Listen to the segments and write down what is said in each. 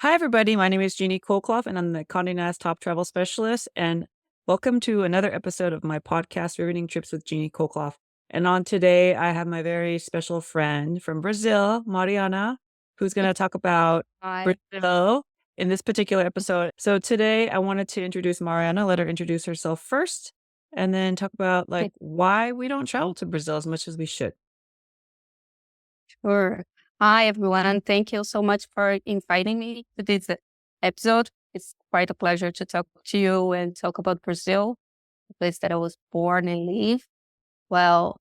Hi, everybody. My name is Jeanie Colclough, and I'm the Condé Nast Top Travel Specialist. And welcome to another episode of my podcast, Riveting Trips with Jeanie Colclough. And on today, I have my very special friend from Brazil, Mariana, who's going to talk about Hi. Brazil in this particular episode. So today, I wanted to introduce Mariana, let her introduce herself first, and then talk about why we don't travel to Brazil as much as we should. Sure. Hi, everyone, and thank you so much for inviting me to this episode. It's quite a pleasure to talk to you and talk about Brazil, the place that I was born and live. Well,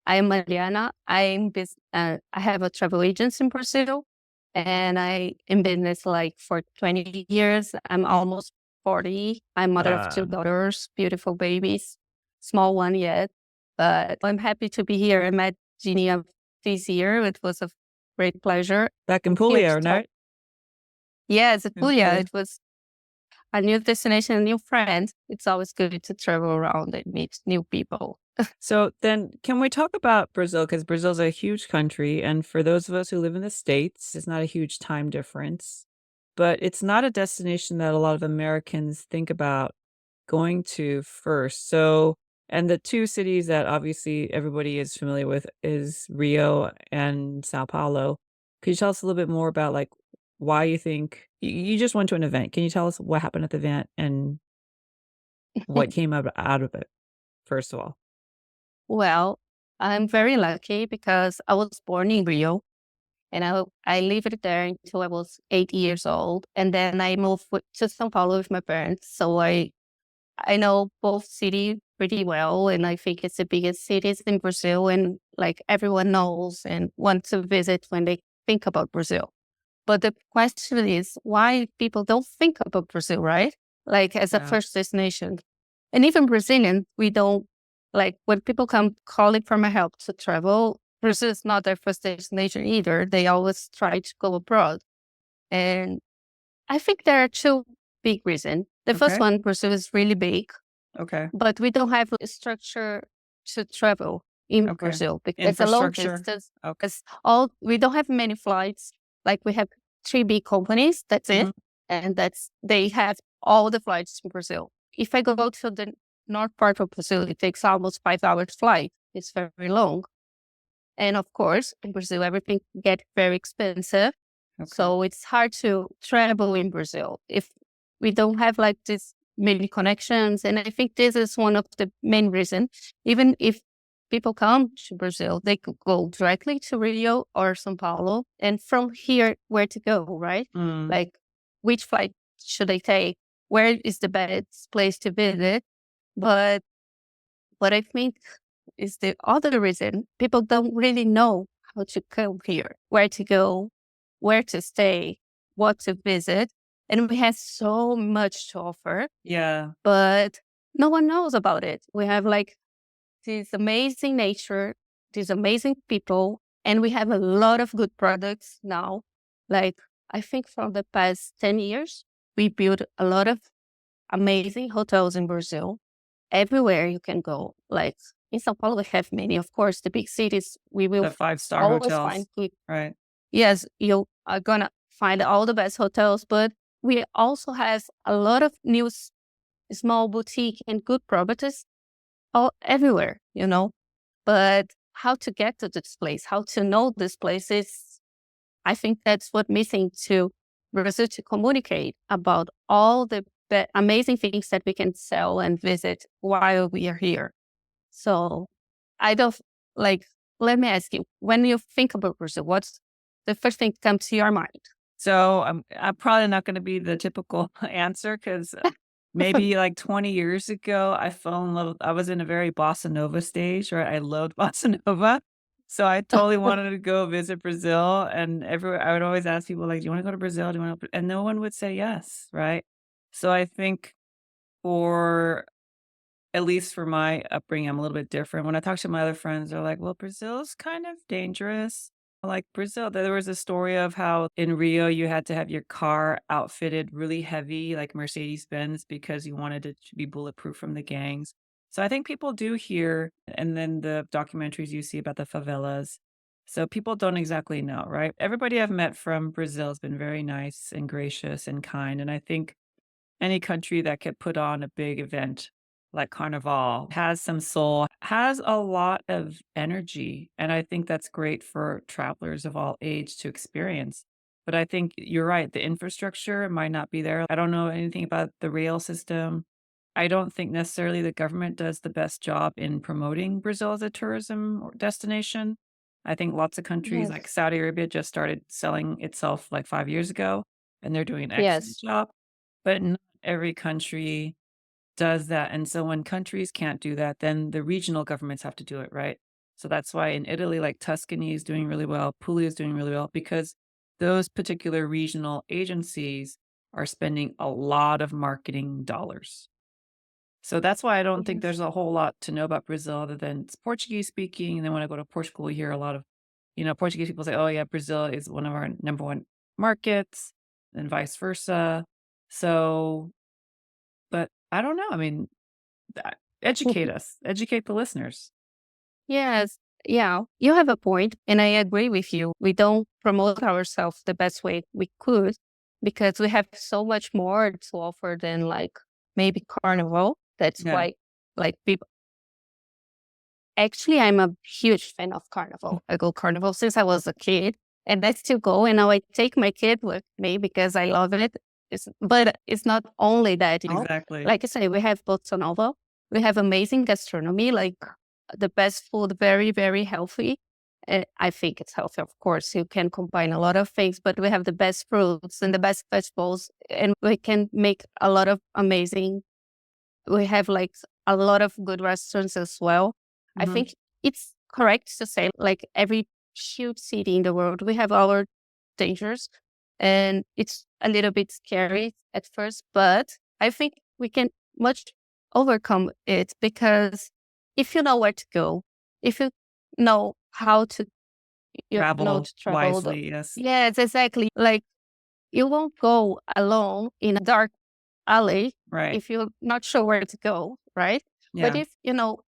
I'm Mariana. I have a travel agency in Brazil, and I in business for 20 years. I'm almost 40. I'm mother of two Uh, daughters, beautiful babies, small one yet, but I'm happy to be here. I met Jeannie this year. It was a great pleasure. Back in I'm here Puglia, to talk. right? Yes, it, In well, yeah, Puglia. it was a new destination, a new friend. It's always good to travel around and meet new people. So then, can we talk about Brazil? Because Brazil's a huge country, and for those of us who live in the States, it's not a huge time difference. But it's not a destination that a lot of Americans think about going to first. So, and the two cities that obviously everybody is familiar with is Rio and Sao Paulo. Could you tell us a little bit more about why you think you just went to an event? Can you tell us what happened at the event and what came out of it, first of all? Well, I'm very lucky because I was born in Rio and I lived there until I was 8 years old. And then I moved to São Paulo with my parents. So I know both cities pretty well. And I think it's the biggest cities in Brazil. And like everyone knows and wants to visit when they think about Brazil. But the question is why people don't think about Brazil, right? Like as a Yeah. first destination. And even Brazilian, we don't like when people come calling for my help to travel, Brazil is not their first destination either. They always try to go abroad. And I think there are two big reasons. The first Okay. one, Brazil is really big, Okay. but we don't have a structure to travel in Okay. Brazil because it's a long Infrastructure. distance. Okay. Because we don't have many flights. Like we have three big companies. That's it, Mhm. and they have all the flights in Brazil. If I go to the north part of Brazil, it takes almost 5 hours flight. It's very long, and of course, in Brazil, everything gets very expensive. Okay. So it's hard to travel in Brazil if we don't have like this many connections. And I think this is one of the main reasons. Even if people come to Brazil, they could go directly to Rio or São Paulo. And from here, where to go, right? Mm. Like which flight should I take? Where is the best place to visit? But what I think is the other reason people don't really know how to come here, where to go, where to stay, what to visit. And we have so much to offer, Yeah. but no one knows about it. We have like this amazing nature, these amazing people, and we have a lot of good products now. Like, I think from the past 10 years, we built a lot of amazing hotels in Brazil everywhere you can go. Like in Sao Paulo, we have many. Of course, the big cities, we will The five-star always find hotels. good. Right. Yes, you are gonna find all the best hotels, but we also have a lot of new small boutique and good properties all everywhere, you know. But how to get to this place, how to know this place is, I think that's what missing to Brazil to communicate about all the amazing things that we can sell and visit while we are here. So I don't like, let me ask you, when you think about Brazil, what's the first thing that comes to your mind? So I'm probably not going to be the typical answer because maybe like 20 years ago, I fell in love. I was in a very bossa nova stage, right? I loved bossa nova. So I totally wanted to go visit Brazil. And everywhere I would always ask people, like, do you want to go to Brazil? Do you want to? And no one would say yes, right? So I think for at least for my upbringing, I'm a little bit different. When I talk to my other friends, they're like, "Well, Brazil's kind of dangerous." Like Brazil, there was a story of how in Rio you had to have your car outfitted really heavy, like Mercedes-Benz, because you wanted it to be bulletproof from the gangs. So I think people do hear, and then the documentaries you see about the favelas. So people don't exactly know, right? Everybody I've met from Brazil has been very nice and gracious and kind. And I think any country that could put on a big event like Carnival has some soul, has a lot of energy. And I think that's great for travelers of all age to experience. But I think you're right. The infrastructure might not be there. I don't know anything about the rail system. I don't think necessarily the government does the best job in promoting Brazil as a tourism destination. I think lots of countries like Yes. Saudi Arabia just started selling itself like 5 years ago, and they're doing an excellent Yes. job. But not every country does that, and so when countries can't do that, then the regional governments have to do it, right? So that's why in Italy, like Tuscany is doing really well, Puglia is doing really well because those particular regional agencies are spending a lot of marketing dollars. So that's why I don't think Yes. there's a whole lot to know about Brazil other than it's Portuguese speaking, and then when I go to Portugal, you hear a lot of, Portuguese people say, "Oh, yeah, Brazil is one of our number 1 markets," and vice versa. So but I don't know, I mean, educate us, educate the listeners. Yes. Yeah, you have a point, and I agree with you. We don't promote ourselves the best way we could because we have so much more to offer than like maybe Carnival. That's Yeah. why like people actually I'm a huge fan of Carnival. I go Carnival since I was a kid and I still go and now I take my kid with me because I love it. But it's not only that, Exactly. Like I say, we have Bossa Nova. We have amazing gastronomy, like the best food, very, very healthy. I think it's healthy, of course. You can combine a lot of things, but we have the best fruits and the best vegetables, and we can make a lot of amazing. We have like a lot of good restaurants as well. I Mhm. think it's correct to say like every huge city in the world, we have our dangers, and it's a little bit scary at first, but I think we can much overcome it because if you know where to go, if you know how to, Travel to travel, wisely, yes. yes, exactly. Like you won't go alone in a dark alley Right. if you're not sure where to go, right? But Yeah. if you know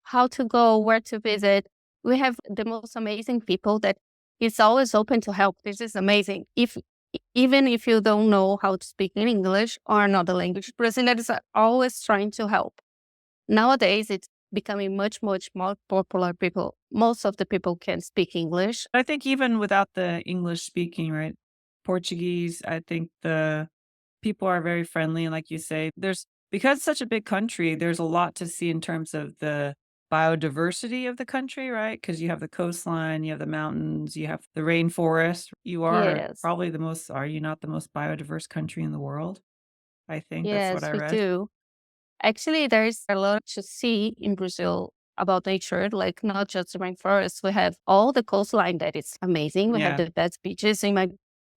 how to go, where to visit, we have the most amazing people that is always open to help. This is amazing. If even if you don't know how to speak in English or another language, Brazilians are always trying to help. Nowadays, it's becoming much, much more popular. People, most of the people can speak English. I think even without the English speaking, right? Portuguese, I think the people are very friendly, and like you say, there's because it's such a big country, there's a lot to see in terms of the biodiversity of the country, right? Because you have the coastline, you have the mountains, you have the rainforest. You are Yes, probably the most are you not the most biodiverse country in the world? I think that's what yes, I we read. do. Actually, there's a lot to see in Brazil about nature, like not just the rainforest. We have all the coastline that is amazing. We have Yeah, the best beaches, in my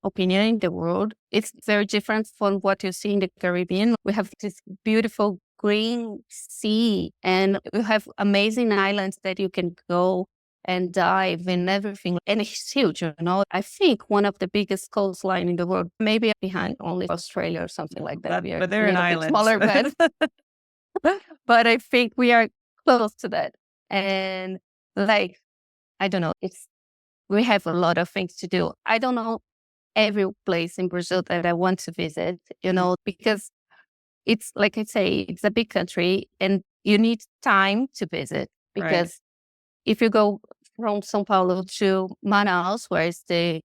opinion, in the world. It's very different from what you see in the Caribbean. We have this beautiful green sea, and we have amazing islands that you can go and dive and everything. And it's huge. I think one of the biggest coastline in the world, maybe behind only Australia or something like that. that We are but a they're an little bit island. smaller, but but I think we are close to that. And like, I don't know, we have a lot of things to do. I don't know every place in Brazil that I want to visit, because it's like I say, it's a big country and you need time to visit Right. because if you go from São Paulo to Manaus, where is the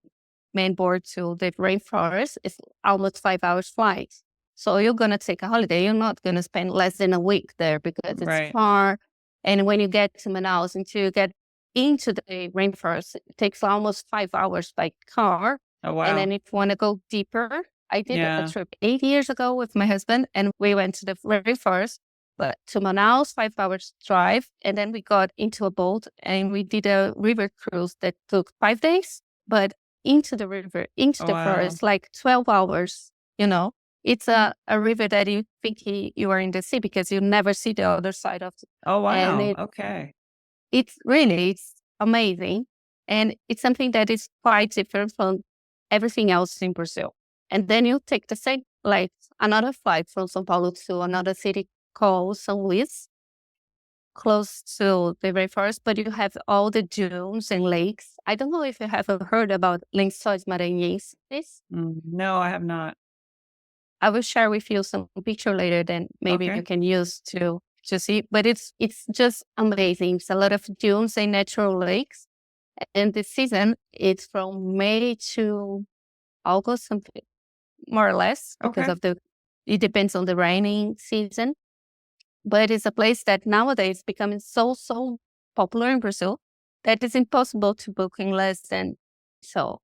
main board to the rainforest, it's almost 5 hours flight. So you're gonna take a holiday. You're not gonna spend less than a week there because it's Right. far. And when you get to Manaus, until you get into the rainforest, it takes almost 5 hours by car. Oh, And wow. then if you want to go deeper, I did a Yeah. trip 8 years ago with my husband, and we went to the rainforest, but to Manaus, 5 hours drive. And then we got into a boat and we did a river cruise that took 5 days, but into the river, into Oh, the wow. forest, like 12 hours, you know. It's a river that you think you are in the sea because you never see the other side of it. Oh, And wow. Okay. it's amazing. And it's something that is quite different from everything else in Brazil. And then you take the same, like another flight from São Paulo to another city called São Luís. close to the rainforest, but you have all the dunes and lakes. I don't know if you have heard about Lençóis Maranhenses. No, I have not. I will share with you some picture later, then maybe you Okay. can use to see. But it's just amazing. It's a lot of dunes and natural lakes. And the season it's from May to August, something more or less, because Okay. of the it depends on the raining season. But it's a place that nowadays is becoming so popular in Brazil that it's impossible to book in less than so.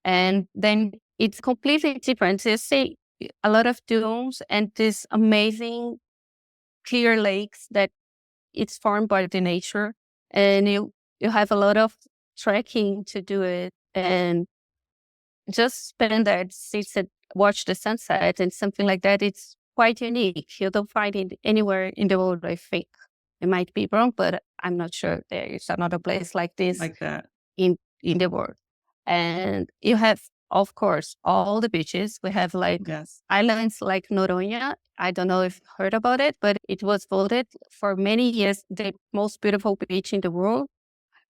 And then it's completely different. You see a lot of dunes and these amazing clear lakes that it's formed by the nature. And you have a lot of trekking to do it and just spend there, watch the sunset and something like that. It's quite unique. You don't find it anywhere in the world, I think. It might be wrong, but I'm not sure there is another place like this Like that. in the world. And you have, of course, all the beaches. We have like Yes. islands like Noronha. I don't know if you heard about it, but it was voted for many years the most beautiful beach in the world.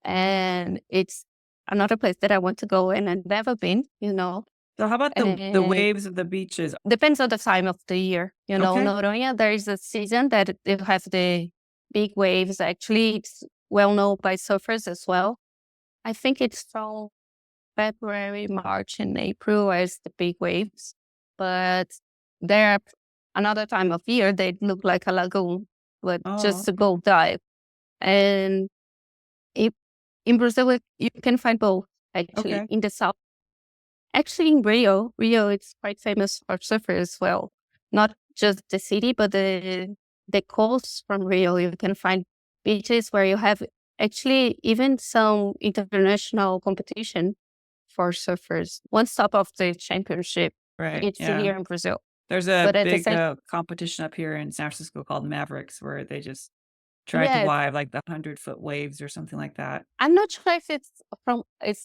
And it's another place that I want to go and I've never been. So how about the And waves of the beaches? depends on the time of the year. Okay. Noronha, there is a season that they have the big waves. Actually, it's well known by surfers as well. I think it's from February, March, and April as the big waves. But there another time of year they look like a lagoon, but Oh, just to okay. go dive. And if, in Brazil, you can find both actually Okay. in the south. Actually, in Rio, it's quite famous for surfers as well. Not just the city, but the coast from Rio. You can find beaches where you have actually even some international competition for surfers. One stop of the championship. Right. It's Yeah. here in Brazil. There's a But at the big, same, competition up here in San Francisco called Mavericks where they just try to yes, wive like the 100-foot waves or something like that. I'm not sure if it's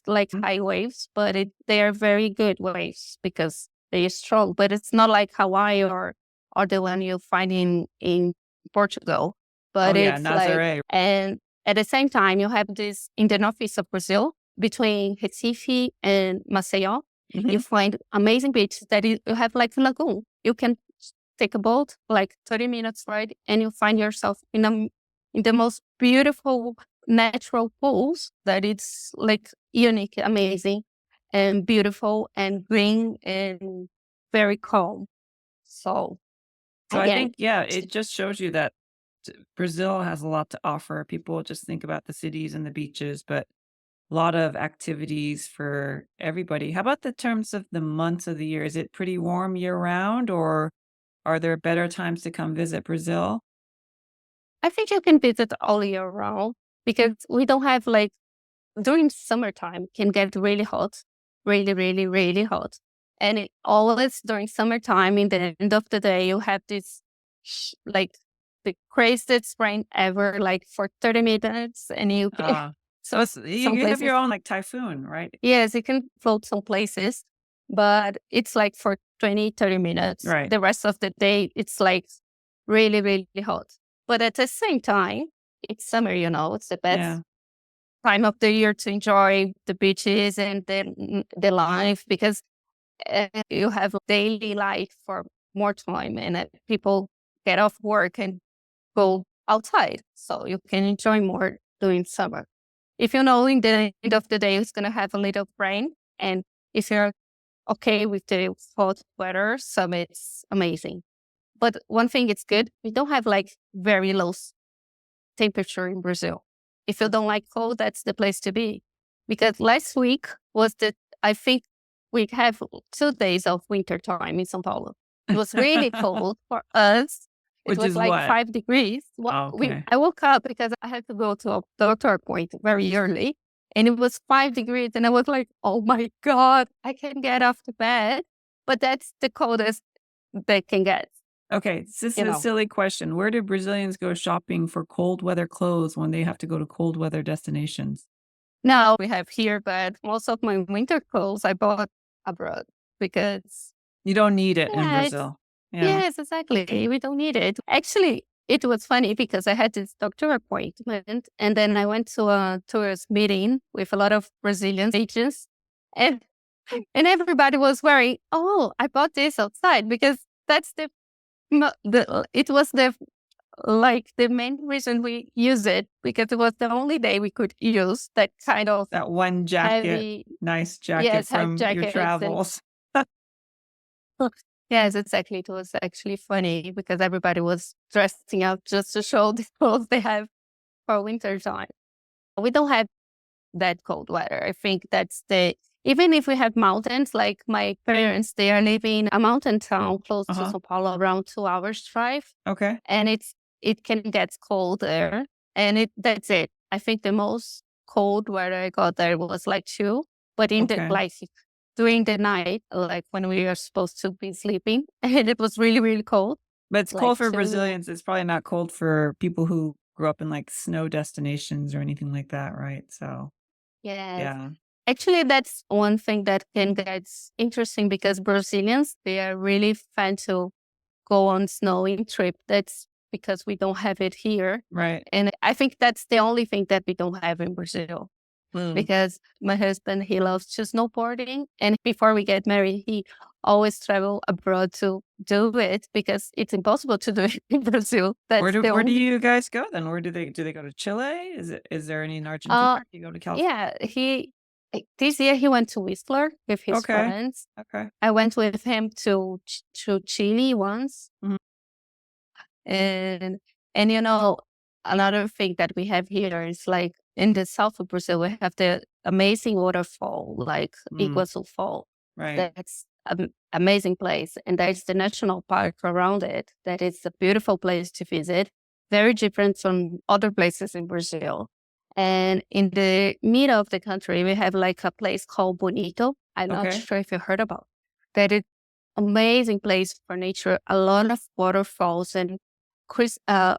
like Mm. high waves, but they are very good waves because they are strong. But it's not like Hawaii or the one you find in Portugal. Oh, But yeah, it's like, Nazare. and at the same time, you have this in the northeast of Brazil between Recife and Maceió. You Mhm. find amazing beaches that you have like a lagoon. You can take a boat, like 30 minutes ride, and you find yourself in the most beautiful natural pools that it's like unique, amazing, and beautiful and green and very calm. So So I again, think, yeah, it just shows you that Brazil has a lot to offer. People just think about the cities and the beaches, but a lot of activities for everybody. How about the terms of the months of the year? Is it pretty warm year round, or are there better times to come visit Brazil? I think you can visit all year round because we don't have like during summertime can get really hot, really, really, really hot. And it always during summertime, in the end of the day, you have this like the craziest rain ever, like for 30 minutes, and you can So it's some you have places. your own like typhoon, right? Yes, you can float some places, but it's like for 20, 30 minutes. Right. The rest of the day, it's like really, really hot. But at the same time, it's summer, it's the best Yeah. time of the year to enjoy the beaches and the life because you have daily life for more time and people get off work and go outside. So you can enjoy more during summer. If you know in the end of the day it's going to have a little rain and if you're okay with the hot weather, summer it's amazing. But one thing it's good, we don't have like very low temperature in Brazil. If you don't like cold, that's the place to be. Because last week I think we have 2 days of winter time in São Paulo. It was really cold for us. It Which was is like what? 5 degrees. Okay. I woke up because I had to go to a doctor appointment very early and it was 5 degrees. And I was like, oh my God, I can't get off the bed. But that's the coldest they can get, Okay, this is you a know. silly question. Where do Brazilians go shopping for cold weather clothes when they have to go to cold weather destinations? Now we have here, but most of my winter clothes I bought abroad because You don't need it in yeah, it's Brazil. Yeah. yes, exactly. We don't need it. Actually, it was funny because I had this doctor appointment and then I went to a tourist meeting with a lot of Brazilian agents and everybody was wearing, oh, I bought this outside because that's it was the main reason we use it because it was the only day we could use that kind of That one jacket, heavy, nice jacket yes, have from your jackets and travels. yes, exactly. It was actually funny because everybody was dressing up just to show the clothes they have for winter time. We don't have that cold weather. I think that's even if we have mountains, like my parents, they are living in a mountain town close to Uh-huh. São Paulo, around 2 hours drive, Okay. and it can get cold there, and that's it. I think the most cold weather I got there was like 2, but in the Okay. like during the night, like when we are supposed to be sleeping, and it was really really cold, But it's like cold for 2. Brazilians. It's probably not cold for people who grew up in, like, snow destinations or anything like that, right? So, Yes. yeah. Actually, that's one thing that can get interesting because Brazilians, they are really fan to go on snowing trip. That's because we don't have it here. Right. And I think that's the only thing that we don't have in Brazil. Mm. Because my husband, he loves to snowboarding. And before we get married, he always travel abroad to do it because it's impossible to do it in Brazil. Where That's do the where do only you guys go then? Where do they go to Chile? Is there any in Argentina? uh Do you go to California? yeah, this year he went to Whistler with his Okay. friends. Okay. I went with him to Chile once, Mhm. and another thing that we have here is like in the south of Brazil we have the amazing waterfall like Mm. Iguazu Fall. Right. That's an amazing place, and there's the national park around it. That is a beautiful place to visit, very different from other places in Brazil. And in the middle of the country, we have like a place called Bonito. I'm not Okay. sure if you heard about that. It's amazing place for nature. A lot of waterfalls and cris- uh,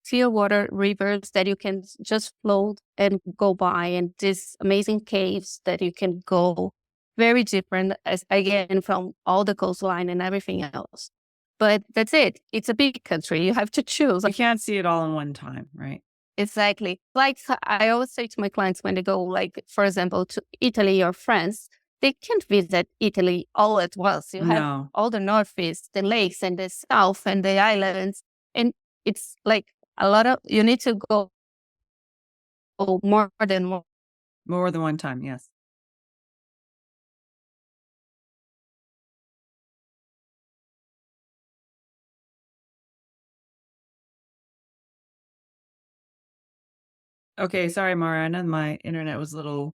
clear water rivers that you can just float and go by, and these amazing caves that you can go. Very different, as again from all the coastline and everything else. But that's it. It's a big country. You have to choose. You can't see it all in one time, right? Exactly. Like I always say to my clients when they go, like, for example, to Italy or France, they can't visit Italy all at once. You have No. all the northeast, the lakes and the south and the islands. And it's like you need to go more than one. More than one time, yes. Okay, sorry, Mariana, my internet was a little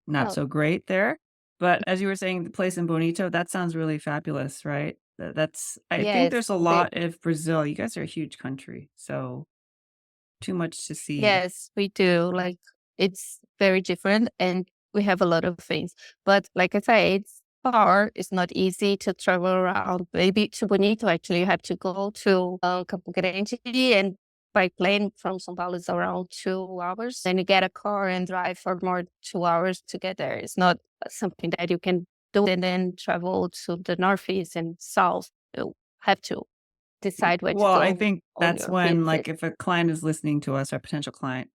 not Oh, so great there. But as you were saying, the place in Bonito, that sounds really fabulous, right? That's I think yes. there's a lot of Brazil. You guys are a huge country, so too much to see. Yes, we do. Like it's very different and we have a lot of things. But like I say, it's far. It's not easy to travel around. Maybe to Bonito, actually, you have to go to Campo Grande and by plane from São Paulo is around 2 hours. Then you get a car and drive for more 2 hours to get there. It's not something that you can do and then travel to the northeast and south. You have to decide where to Well, I go think on that's your when, visit. like, if a client is listening to us, our potential client,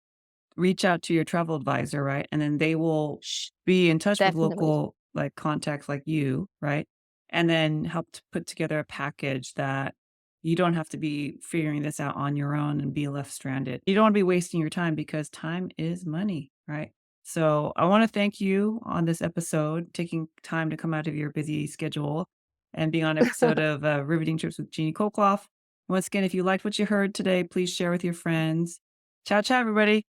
reach out to your travel advisor, right? And then they will be in touch with Definitely. local, like, contacts like you, right? And then help to put together a package that you don't have to be figuring this out on your own and be left stranded. You don't wanna be wasting your time because time is money, right? So, I wanna thank you on this episode, taking time to come out of your busy schedule and being on an episode of, Riveting Trips with Jeanie Colclough. Once again, if you liked what you heard today, please share with your friends. Ciao, ciao, everybody.